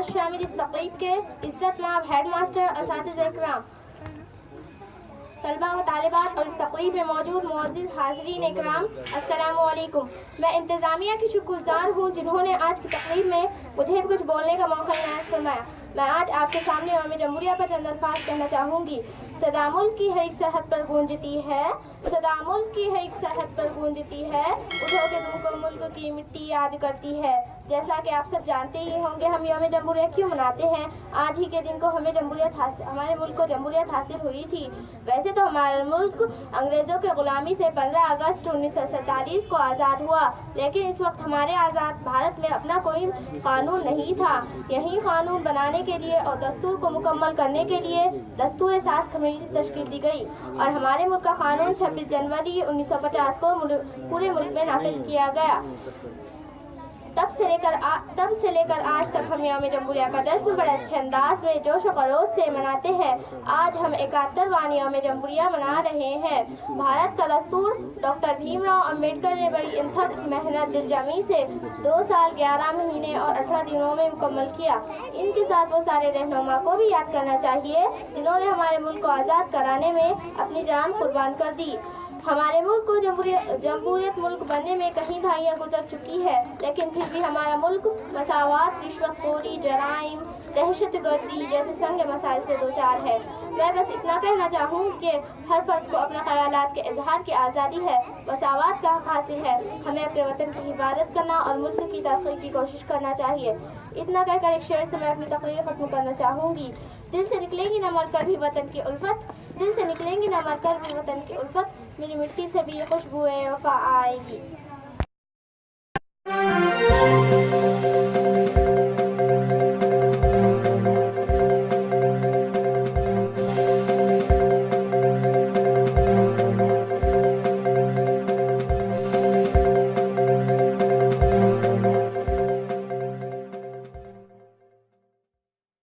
आज शामिल इस तकरीब के इज्जत माब हेड मास्टर, असातिज़ा इकराम, तलबा व तालिबात और इस तकरीब में मौजूद मुअज़्ज़िज़ हाज़रीन इकराम, अस्सलामु अलैकुम। मैं इंतज़ामिया की शुक्रगुज़ार हूँ जिन्होंने आज की तकरीब में मुझे कुछ बोलने का मौका इनायत फरमाया। मैं आज आपके सामने यौम जमहूरिया पर चंद अल्फाज कहना चाहूँगी। सदा मुल्क की है एक सरहद पर गूंजती है, सदा मुल्क की है एक सरहद पर गूंजती है, उठो के तुमको मुल्क की मिट्टी याद करती है। जैसा कि आप सब जानते ही होंगे, हम यौम जमहूरिया क्यों मनाते हैं। आज ही के दिन को हमें हमारे मुल्क को जमहूरियत हासिल हुई थी। वैसे तो हमारा मुल्क अंग्रेज़ों के ग़ुलामी से 15 अगस्त 1947 को आज़ाद हुआ, लेकिन इस वक्त हमारे आज़ाद भारत में अपना कोई कानून नहीं था। यही कानून बनाने के लिए और दस्तूर को मुकम्मल करने के लिए दस्तूर साज़ कमेटी तश्कील दी गई और हमारे मुल्क का कानून 26 जनवरी 1950 को पूरे मुल्क में नाफिज किया गया। तब से लेकर आज तक हम यौम जमहूरिया का जश्न बड़े अच्छे अंदाज में जोश व खरोश से मनाते हैं। आज हम 71वां यौम जमहूरिया मना रहे हैं। भारत का दस्तूर डॉक्टर भीमराव अम्बेडकर ने बड़ी अथक मेहनत दिलजमी से 2 साल 11 महीने और 18 दिनों में मुकम्मल किया। इनके साथ वो सारे रहनुमा को भी याद करना चाहिए जिन्होंने हमारे मुल्क को आज़ाद कराने में अपनी जान कुर्बान कर दी। हमारे मुल्क को जमहूरियत मुल्क बनने में कई दहाइयाँ गुजर चुकी है, लेकिन फिर भी हमारा मुल्क मसावात, रिश्वतखोरी, जराइम, दहशतगर्दी जैसे संग मसाइल से दो चार है। मैं बस इतना कहना चाहूँ कि हर फर्द को अपना ख्यालात के इजहार की आज़ादी है, मसावात का हक हासिल है। हमें अपने वतन की हिफाजत करना और मुल्क की तरक्की की कोशिश करना चाहिए। इतना कहकर एक शेर से मैं अपनी तकरीर खत्म करना चाहूँगी। दिल से निकलेंगी न मरकर भी वतन की उल्फत, दिल से निकलेंगी न मरकर भी वतन की उल्फत, मेरी मिट्टी से भी खुशबू वफा आएगी।